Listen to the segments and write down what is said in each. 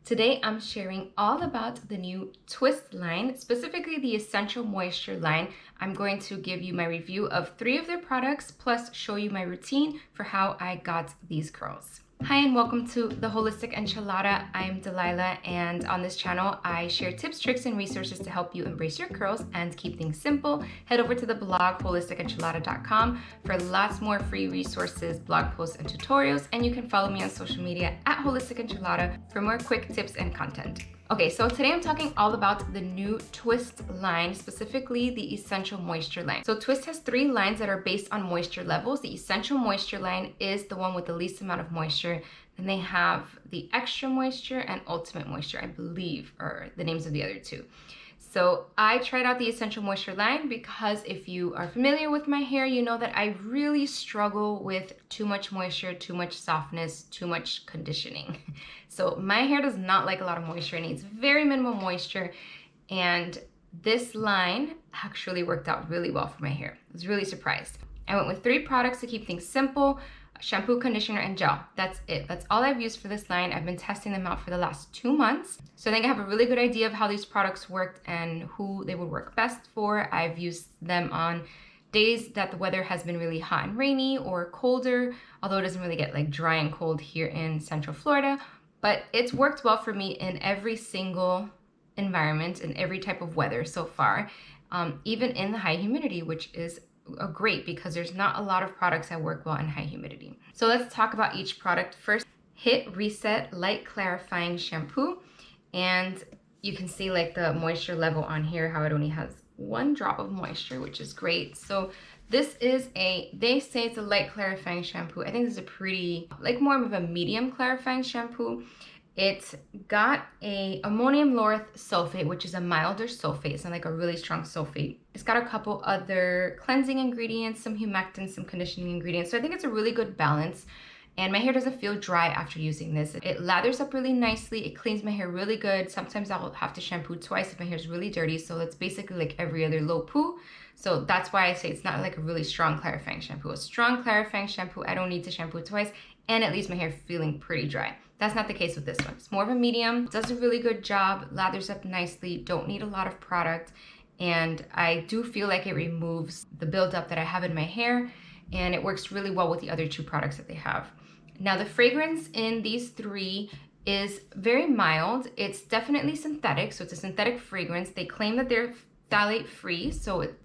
Today I'm sharing all about the new Twist line, specifically the Essential Moisture line. I'm going to give you my review of 3 of their products, plus show you my routine for how I got these curls. Hi and welcome to the Holistic Enchilada. I'm Delilah, and on this channel I share tips, tricks, and resources to help you embrace your curls and keep things simple. Head over to the blog holisticenchilada.com for lots more free resources, blog posts, and tutorials, and you can follow me on social media at Holistic Enchilada for more quick tips and content. Okay, so today I'm talking all about the new Twist line, specifically the Essential Moisture line. So Twist has 3 lines that are based on moisture levels. The Essential Moisture line is the one with the least amount of moisture. Then they have the Extra Moisture and Ultimate Moisture, I believe, are the names of the other 2. So I tried out the Essential Moisture line because if you are familiar with my hair, you know that I really struggle with too much moisture, too much softness, too much conditioning. So my hair does not like a lot of moisture. It needs very minimal moisture. And this line actually worked out really well for my hair. I was really surprised. I went with 3 products to keep things simple: shampoo, conditioner, and gel. That's it. That's all I've used for this line. I've been testing them out for the last 2 months. So I think I have a really good idea of how these products worked and who they would work best for. I've used them on days that the weather has been really hot and rainy or colder, although it doesn't really get like dry and cold here in Central Florida. But it's worked well for me in every single environment and every type of weather so far, even in the high humidity, which is great because there's not a lot of products that work well in high humidity. So let's talk about each product. First, Hit Reset Light Clarifying Shampoo. And you can see like the moisture level on here, how it only has 1 drop of moisture, which is great. So this is they say it's a light clarifying shampoo. I think this is a pretty, like more of a medium clarifying shampoo. It's got a ammonium lauryl sulfate, which is a milder sulfate. It's not like a really strong sulfate. It's got a couple other cleansing ingredients, some humectants, some conditioning ingredients. So I think it's a really good balance. And my hair doesn't feel dry after using this. It lathers up really nicely. It cleans my hair really good. Sometimes I'll have to shampoo twice if my hair is really dirty. So it's basically like every other low poo. So that's why I say it's not like a really strong clarifying shampoo. A strong clarifying shampoo, I don't need to shampoo twice, and it leaves my hair feeling pretty dry. That's not the case with this one. It's more of a medium, does a really good job, lathers up nicely, don't need a lot of product, and I do feel like it removes the buildup that I have in my hair, and it works really well with the other 2 products that they have. Now the fragrance in these 3 is very mild. It's definitely synthetic, so it's a synthetic fragrance. They claim that they're phthalate free, so it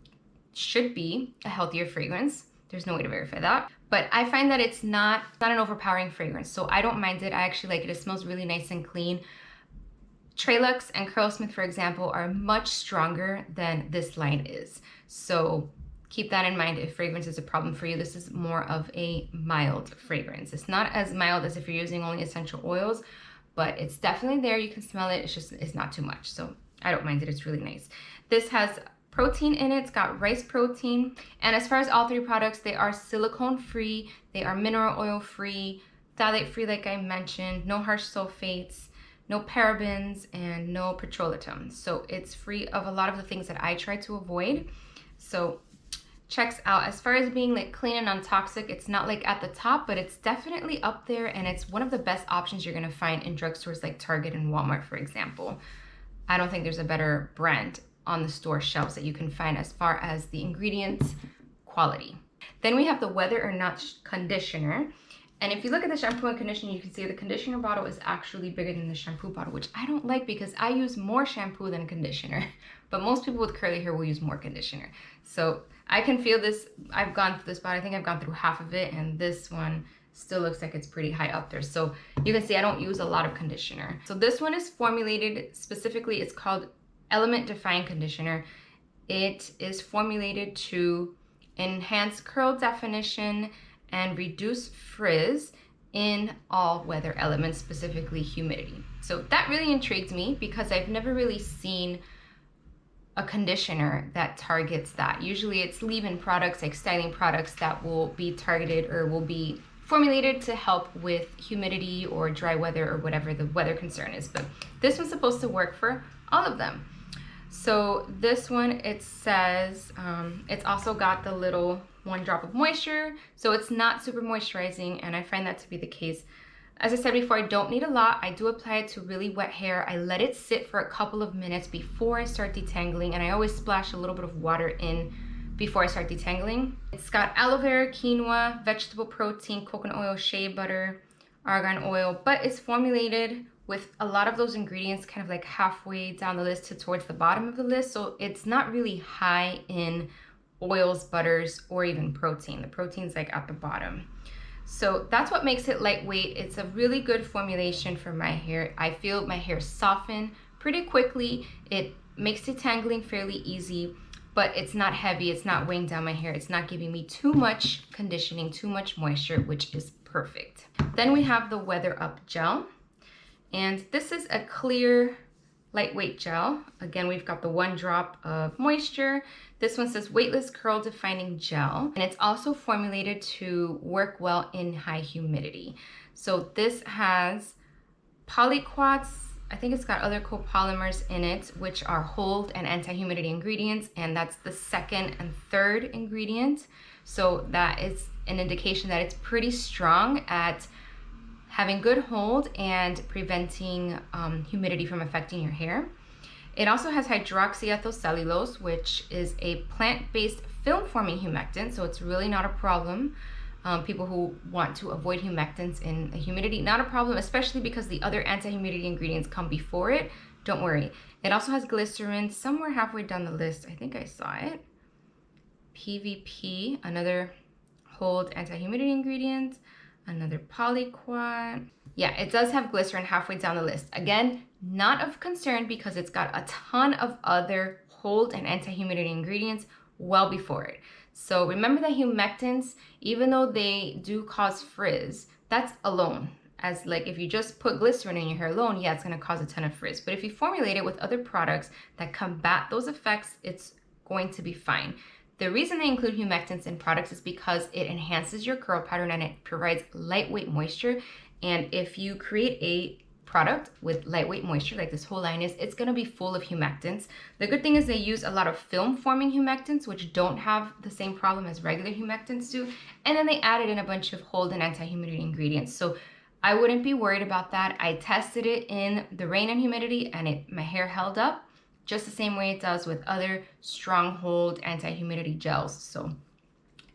should be a healthier fragrance. There's no way to verify that. But I find that it's not an overpowering fragrance, so I don't mind it. I actually like it. It smells really nice and clean. Trelux and Curlsmith, for example, are much stronger than this line is. So keep that in mind if fragrance is a problem for you. This is more of a mild fragrance. It's not as mild as if you're using only essential oils, but it's definitely there. You can smell it. It's not too much. So I don't mind it. It's really nice. This has protein in it. It's got rice protein. And as far as all 3 products, they are silicone free, they are mineral oil free, phthalate free like I mentioned, no harsh sulfates, no parabens, and no petrolatum. So it's free of a lot of the things that I try to avoid. So checks out. As far as being like clean and non-toxic, it's not like at the top, but it's definitely up there, and it's one of the best options you're gonna find in drugstores like Target and Walmart, for example. I don't think there's a better brand on the store shelves that you can find as far as the ingredients quality. Then we have the Whether or Not conditioner. And if you look at the shampoo and conditioner, you can see the conditioner bottle is actually bigger than the shampoo bottle, which I don't like because I use more shampoo than conditioner. But most people with curly hair will use more conditioner. So I can feel this. I've gone through this bottle. I think I've gone through half of it, and this one still looks like it's pretty high up there. So you can see I don't use a lot of conditioner. So this one is formulated specifically, it's called Element Define Conditioner. It is formulated to enhance curl definition and reduce frizz in all weather elements, specifically humidity. So that really intrigues me because I've never really seen a conditioner that targets that. Usually it's leave-in products, like styling products, that will be targeted or will be formulated to help with humidity or dry weather or whatever the weather concern is. But this one's supposed to work for all of them. So this one, it says it's also got the little 1 drop of moisture, so it's not super moisturizing, and I find that to be the case. As I said before, I don't need a lot. I do apply it to really wet hair. I let it sit for a couple of minutes before I start detangling, and I always splash a little bit of water in before I start detangling. It's got aloe vera, quinoa, vegetable protein, coconut oil, shea butter, argan oil, but it's formulated with a lot of those ingredients kind of like halfway down the list to towards the bottom of the list. So it's not really high in oils, butters, or even protein. The protein's like at the bottom. So that's what makes it lightweight. It's a really good formulation for my hair. I feel my hair soften pretty quickly. It makes detangling fairly easy, but it's not heavy. It's not weighing down my hair. It's not giving me too much conditioning, too much moisture, which is perfect. Then we have the Weather Up Gel. And this is a clear, lightweight gel. Again, we've got the 1 drop of moisture. This one says weightless curl defining gel. And it's also formulated to work well in high humidity. So this has polyquats. I think it's got other copolymers in it, which are hold and anti-humidity ingredients. And that's the 2nd and 3rd ingredient. So that is an indication that it's pretty strong at having good hold and preventing humidity from affecting your hair. It also has hydroxyethyl cellulose, which is a plant-based film-forming humectant, so it's really not a problem. People who want to avoid humectants in the humidity, not a problem, especially because the other anti-humidity ingredients come before it. Don't worry. It also has glycerin somewhere halfway down the list. I think I saw it. PVP, another hold anti-humidity ingredient. Another polyquat. Yeah, it does have glycerin halfway down the list. Again, not of concern because it's got a ton of other hold and anti-humidity ingredients well before it. So remember that humectants, even though they do cause frizz, that's alone. As like if you just put glycerin in your hair alone, yeah, it's gonna cause a ton of frizz. But if you formulate it with other products that combat those effects, it's going to be fine. The reason they include humectants in products is because it enhances your curl pattern and it provides lightweight moisture. And if you create a product with lightweight moisture, like this whole line is, it's gonna be full of humectants. The good thing is they use a lot of film-forming humectants, which don't have the same problem as regular humectants do. And then they added in a bunch of hold and anti-humidity ingredients. So I wouldn't be worried about that. I tested it in the rain and humidity and my hair held up just the same way it does with other stronghold anti-humidity gels. So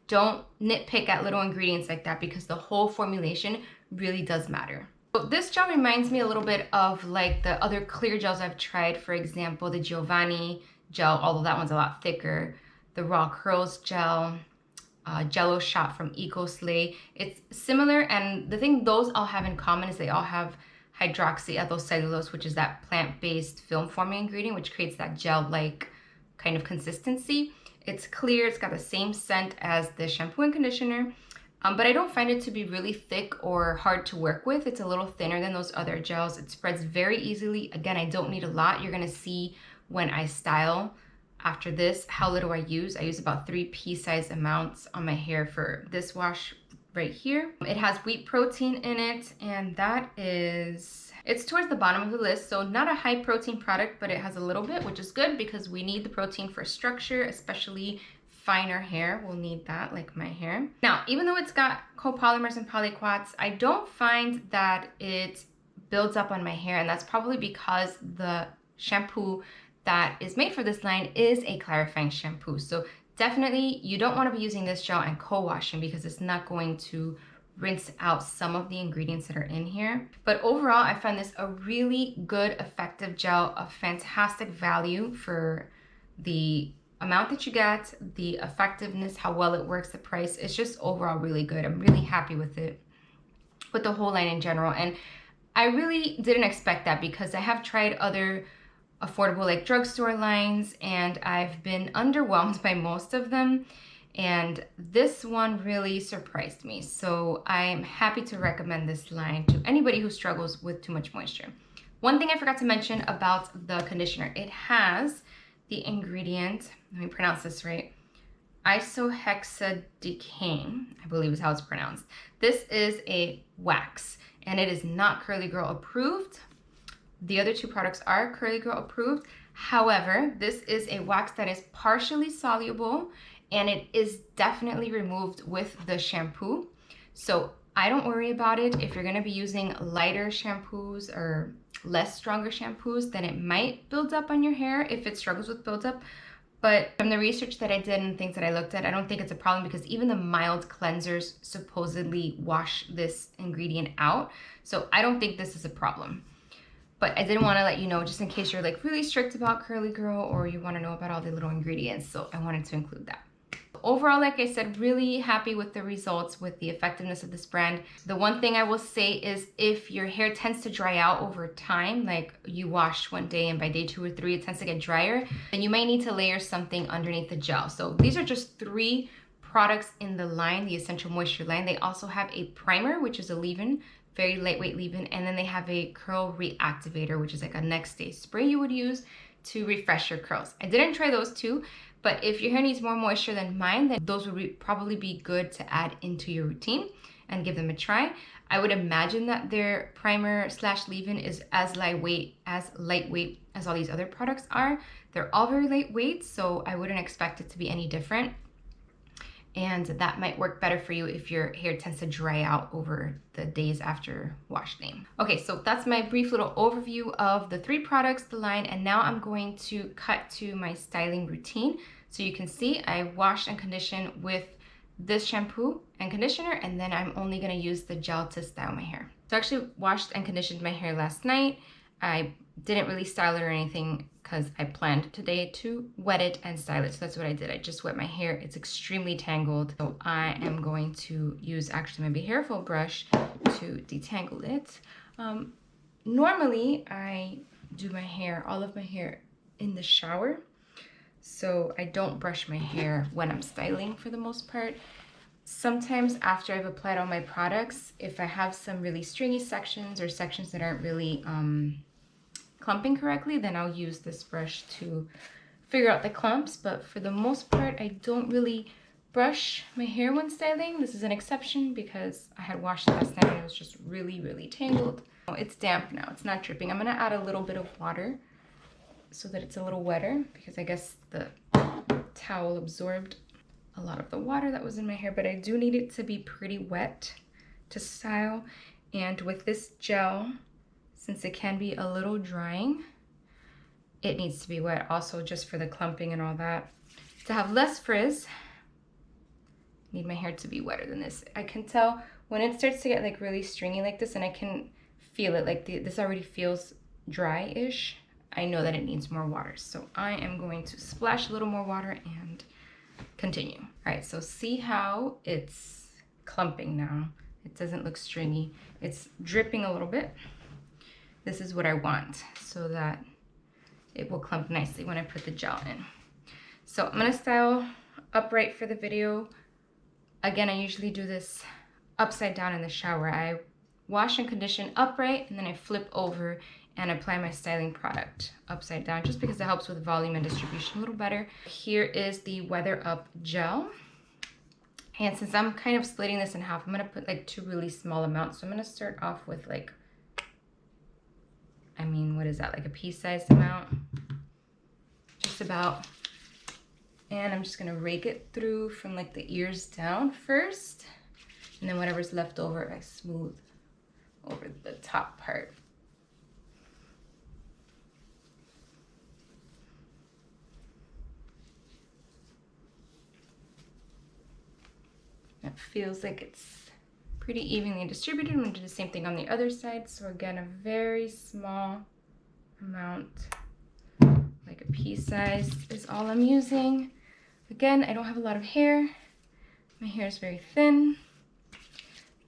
don't nitpick at little ingredients like that because the whole formulation really does matter. So this gel reminds me a little bit of like the other clear gels I've tried. For example, the Giovanni gel, although that one's a lot thicker. The Raw Curls gel, Jello Shot from EcoSlay. It's similar, and the thing those all have in common is they all have hydroxyethyl cellulose, which is that plant-based film-forming ingredient, which creates that gel-like kind of consistency. It's clear, it's got the same scent as the shampoo and conditioner, but I don't find it to be really thick or hard to work with. It's a little thinner than those other gels. It spreads very easily. Again, I don't need a lot. You're gonna see when I style after this how little I use. I use about 3 pea-sized amounts on my hair for this wash right here. It has wheat protein in it, and that is, it's towards the bottom of the list, so not a high protein product, but it has a little bit, which is good because we need the protein for structure, especially finer hair will need that, like my hair. Now, even though it's got copolymers and polyquats, I don't find that it builds up on my hair, and that's probably because the shampoo that is made for this line is a clarifying shampoo. So definitely, you don't want to be using this gel and co-washing because it's not going to rinse out some of the ingredients that are in here. But overall, I found this a really good, effective gel, a fantastic value for the amount that you get, the effectiveness, how well it works, the price. It's just overall really good. I'm really happy with it, with the whole line in general. And I really didn't expect that because I have tried other affordable like drugstore lines and I've been underwhelmed by most of them, and this one really surprised me. So I am happy to recommend this line to anybody who struggles with too much moisture. One thing I forgot to mention about the conditioner, it has the ingredient, let me pronounce this right, isohexadecane, I believe is how it's pronounced. This is a wax and it is not Curly Girl approved. The other 2 products are Curly Girl approved. However, this is a wax that is partially soluble and it is definitely removed with the shampoo. So I don't worry about it. If you're gonna be using lighter shampoos or less stronger shampoos, then it might build up on your hair if it struggles with buildup. But from the research that I did and things that I looked at, I don't think it's a problem because even the mild cleansers supposedly wash this ingredient out. So I don't think this is a problem. But I didn't want to let you know just in case you're like really strict about Curly Girl or you want to know about all the little ingredients. So I wanted to include that. Overall, like I said, really happy with the results, with the effectiveness of this brand. The one thing I will say is if your hair tends to dry out over time, like you wash one day and by day 2 or 3 it tends to get drier, then you might need to layer something underneath the gel. So these are just 3 products in the line, the Essential Moisture line. They also have a primer, which is a leave-in, very lightweight leave-in, and then they have a curl reactivator, which is like a next day spray you would use to refresh your curls. I didn't try those 2. But if your hair needs more moisture than mine, then those would probably be good to add into your routine and give them a try. I would imagine that their primer / leave-in is as lightweight as all these other products are. They're all very lightweight, so I wouldn't expect it to be any different. And that might work better for you if your hair tends to dry out over the days after wash day. Okay, so that's my brief little overview of the 3 products, the line, and now I'm going to cut to my styling routine. So you can see I wash and condition with this shampoo and conditioner, and then I'm only gonna use the gel to style my hair. So I actually washed and conditioned my hair last night. I didn't really style it or anything because I planned today to wet it and style it. So that's what I did. I just wet my hair. It's extremely tangled. So I am going to use actually my Be Hairful brush to detangle it. Normally I do my hair, all of my hair in the shower. So I don't brush my hair when I'm styling for the most part. Sometimes after I've applied all my products, if I have some really stringy sections or sections that aren't really clumping correctly, then I'll use this brush to figure out the clumps. But for the most part, I don't really brush my hair when styling. This is an exception because I had washed it last night and it was just really, really tangled. It's damp now, it's not dripping. I'm gonna add a little bit of water so that it's a little wetter because I guess the towel absorbed a lot of the water that was in my hair, but I do need it to be pretty wet to style. And with this gel, since it can be a little drying, it needs to be wet also just for the clumping and all that. To have less frizz, I need my hair to be wetter than this. I can tell when it starts to get like really stringy like this, and I can feel it, like this already feels dry-ish. I know that it needs more water. So I am going to splash a little more water and continue. All right, so see how it's clumping now. It doesn't look stringy. It's dripping a little bit. This is what I want so that it will clump nicely when I put the gel in. So I'm gonna style upright for the video. Again, I usually do this upside down in the shower. I wash and condition upright, and then I flip over and apply my styling product upside down just because it helps with volume and distribution a little better. Here is the Weather Up gel. And since I'm kind of splitting this in half, I'm gonna put like 2 really small amounts. So I'm gonna start off with like, I mean, what is that? Like a pea-sized amount, just about. And I'm just gonna rake it through from like the ears down first. And then whatever's left over, I smooth over the top part. It feels like it's pretty evenly distributed. I'm gonna do the same thing on the other side. So again, a very small amount, like a pea size is all I'm using. Again, I don't have a lot of hair. My hair is very thin.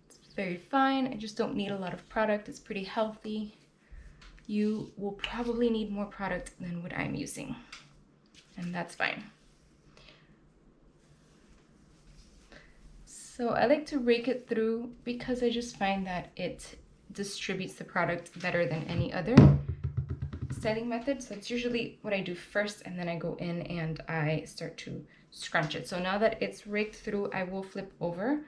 It's very fine. I just don't need a lot of product. It's pretty healthy. You will probably need more product than what I'm using, and that's fine. So I like to rake it through because I just find that it distributes the product better than any other styling method. So it's usually what I do first, and then I go in and I start to scrunch it. So now that it's raked through, I will flip over.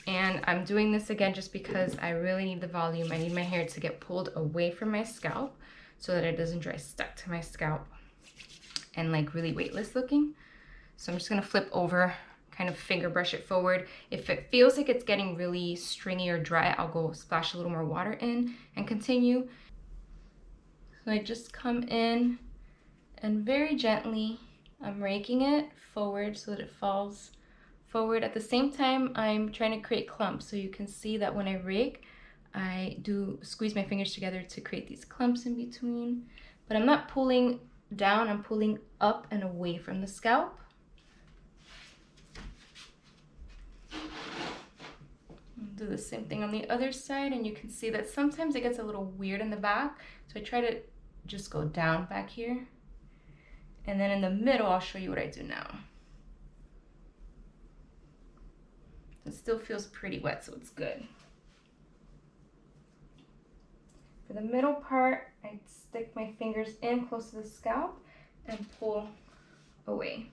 And I'm doing this again just because I really need the volume. I need my hair to get pulled away from my scalp so that it doesn't dry stuck to my scalp and like really weightless looking. So I'm just gonna flip over, kind of finger brush it forward. If it feels like it's getting really stringy or dry, I'll go splash a little more water in and continue. So I just come in and very gently, I'm raking it forward so that it falls forward. At the same time, I'm trying to create clumps. So you can see that when I rake, I do squeeze my fingers together to create these clumps in between. But I'm not pulling down, I'm pulling up and away from the scalp. Do the same thing on the other side, and you can see that sometimes it gets a little weird in the back. So I try to just go down back here. And then in the middle, I'll show you what I do now. It still feels pretty wet, so it's good. For the middle part, I stick my fingers in close to the scalp and pull away.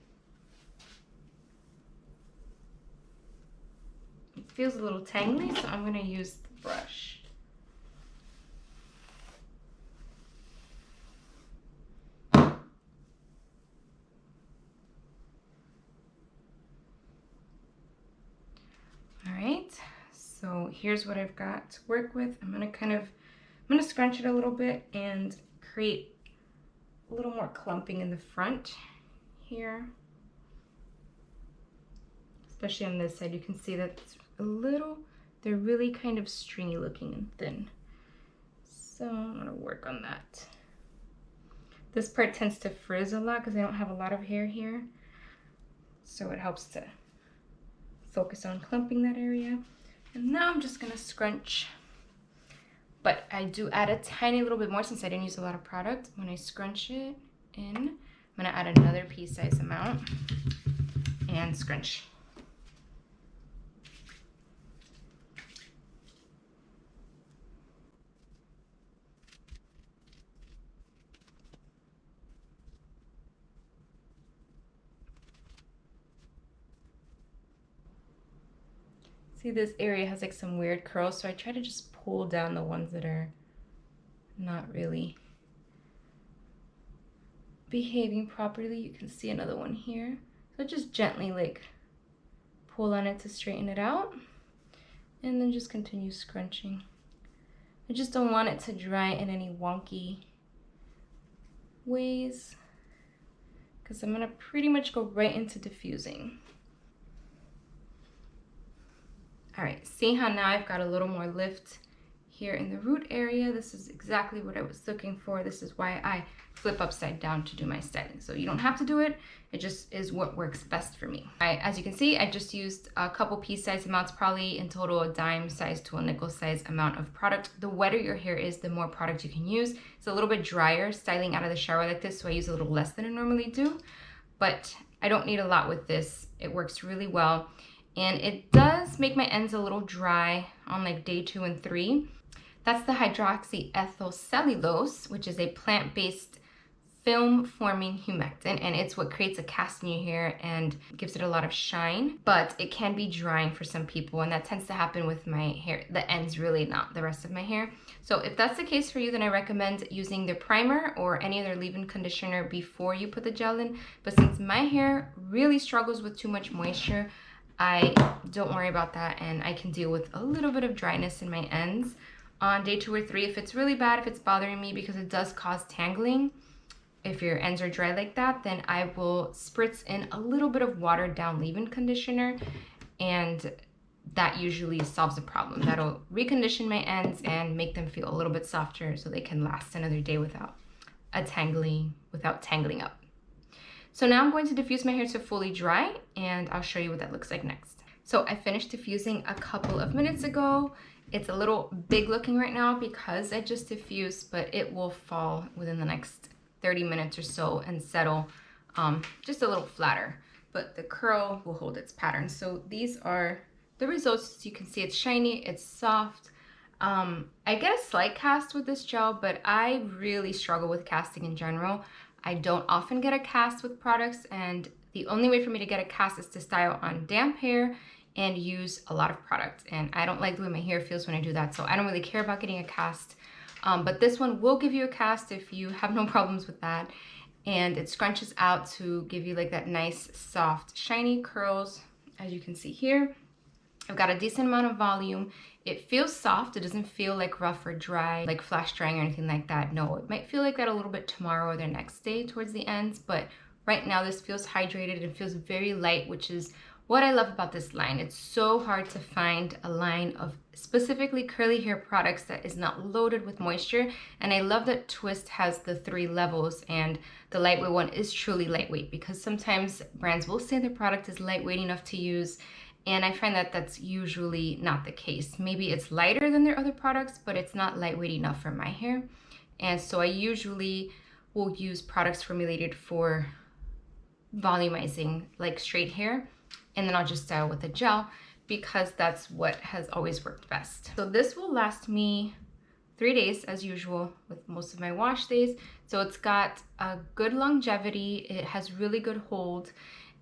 It feels a little tangly, so I'm gonna use the brush. All right, so here's what I've got to work with. I'm gonna scrunch it a little bit and create a little more clumping in the front here. Especially on this side, you can see that it's they're really kind of stringy looking and thin. So I'm gonna work on that. This part tends to frizz a lot because I don't have a lot of hair here. So it helps to focus on clumping that area. And now I'm just gonna scrunch. But I do add a tiny little bit more since I didn't use a lot of product. When I scrunch it in, I'm gonna add another pea-sized amount and scrunch. See, this area has like some weird curls, so I try to just pull down the ones that are not really behaving properly. You can see another one here. So just gently like pull on it to straighten it out, and then just continue scrunching. I just don't want it to dry in any wonky ways because I'm gonna pretty much go right into diffusing. All right, see how now I've got a little more lift here in the root area. This is exactly what I was looking for. This is why I flip upside down to do my styling. So you don't have to do it. It just is what works best for me. As you can see, I just used a couple piece-sized amounts, probably in total a dime size to a nickel size amount of product. The wetter your hair is, the more product you can use. It's a little bit drier styling out of the shower like this, so I use a little less than I normally do. But I don't need a lot with this. It works really well. And it does make my ends a little dry on like day 2 and 3. That's the hydroxyethyl cellulose, which is a plant-based film-forming humectant, and it's what creates a cast in your hair and gives it a lot of shine. But it can be drying for some people, and that tends to happen with my hair, the ends really, not the rest of my hair. So if that's the case for you, then I recommend using the primer or any other leave-in conditioner before you put the gel in. But since my hair really struggles with too much moisture, I don't worry about that, and I can deal with a little bit of dryness in my ends on day 2 or 3. If it's really bad, if it's bothering me because it does cause tangling, if your ends are dry like that, then I will spritz in a little bit of watered down leave-in conditioner, and that usually solves the problem. That'll recondition my ends and make them feel a little bit softer so they can last another day without tangling up. So now I'm going to diffuse my hair to fully dry, and I'll show you what that looks like next. So I finished diffusing a couple of minutes ago. It's a little big looking right now because I just diffused, but it will fall within the next 30 minutes or so and settle just a little flatter, but the curl will hold its pattern. So these are the results. As you can see, it's shiny, it's soft. I get a slight cast with this gel, but I really struggle with casting in general. I don't often get a cast with products, and the only way for me to get a cast is to style on damp hair and use a lot of product. And I don't like the way my hair feels when I do that, so I don't really care about getting a cast. But this one will give you a cast if you have no problems with that. And it scrunches out to give you like that nice, soft, shiny curls as you can see here. I've got a decent amount of volume. It feels soft. It doesn't feel like rough or dry, like flash drying or anything like that. No, it might feel like that a little bit tomorrow or the next day towards the ends, but right now this feels hydrated and feels very light, which is what I love about this line. It's so hard to find a line of specifically curly hair products that is not loaded with moisture. And I love that Twist has the 3 levels, and the lightweight one is truly lightweight, because sometimes brands will say their product is lightweight enough to use, and I find that that's usually not the case. Maybe it's lighter than their other products, but it's not lightweight enough for my hair. And so I usually will use products formulated for volumizing like straight hair, and then I'll just style with a gel, because that's what has always worked best. So this will last me 3 days as usual with most of my wash days. So it's got a good longevity, it has really good hold,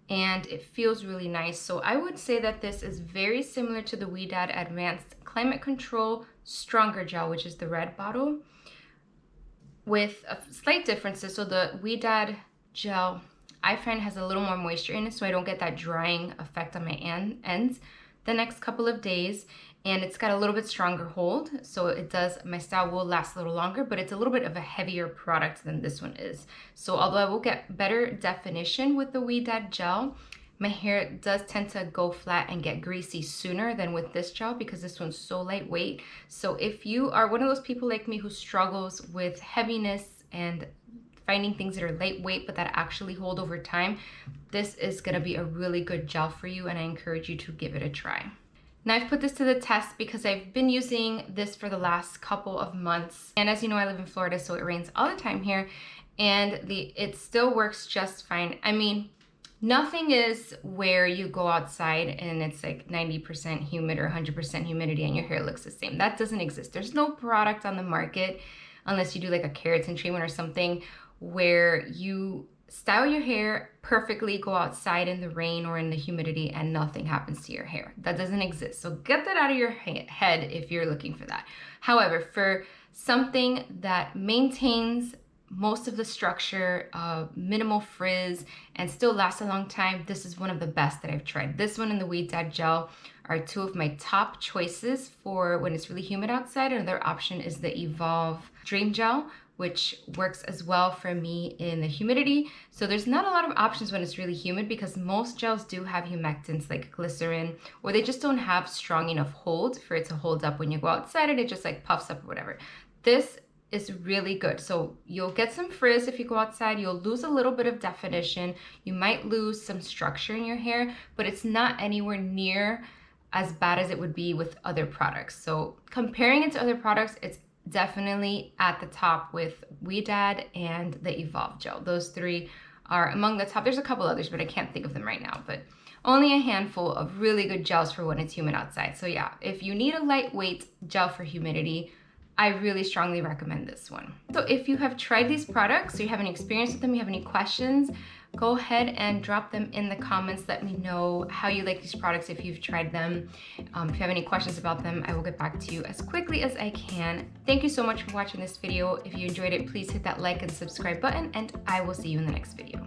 and it feels really nice. So I would say that this is very similar to the Ouidad Advanced Climate Control Stronger Gel, which is the red bottle, with slight differences. So the Ouidad gel I find has a little more moisture in it, so I don't get that drying effect on my ends the next couple of days. And it's got a little bit stronger hold, so it does, my style will last a little longer, but it's a little bit of a heavier product than this one is. So although I will get better definition with the Ouidad gel, my hair does tend to go flat and get greasy sooner than with this gel, because this one's so lightweight. So if you are one of those people like me who struggles with heaviness and finding things that are lightweight but that actually hold over time, this is gonna be a really good gel for you, and I encourage you to give it a try. Now I've put this to the test because I've been using this for the last couple of months. And as you know, I live in Florida, so it rains all the time here, and it still works just fine. I mean, nothing is where you go outside and it's like 90% humid or 100% humidity and your hair looks the same. That doesn't exist. There's no product on the market, unless you do like a keratin treatment or something, where you style your hair perfectly, go outside in the rain or in the humidity, and nothing happens to your hair. That doesn't exist. So get that out of your head if you're looking for that. However, for something that maintains most of the structure, minimal frizz, and still lasts a long time, this is one of the best that I've tried. This one and the Ouidad gel are 2 of my top choices for when it's really humid outside. Another option is the Evolve Dream Gel, which works as well for me in the humidity. So there's not a lot of options when it's really humid, because most gels do have humectants like glycerin, or they just don't have strong enough hold for it to hold up when you go outside and it just like puffs up or whatever. This is really good. So you'll get some frizz if you go outside, you'll lose a little bit of definition, you might lose some structure in your hair, but it's not anywhere near as bad as it would be with other products. So comparing it to other products, it's definitely at the top with Ouidad and the Evolve gel. Those 3 are among the top. There's a couple others, but I can't think of them right now, but only a handful of really good gels for when it's humid outside. So yeah, if you need a lightweight gel for humidity, I really strongly recommend this one. So if you have tried these products, or you have any experience with them, you have any questions, go ahead and drop them in the comments. Let me know how you like these products if you've tried them. If you have any questions about them, I will get back to you as quickly as I can. Thank you so much for watching this video. If you enjoyed it, please hit that like and subscribe button, and I will see you in the next video.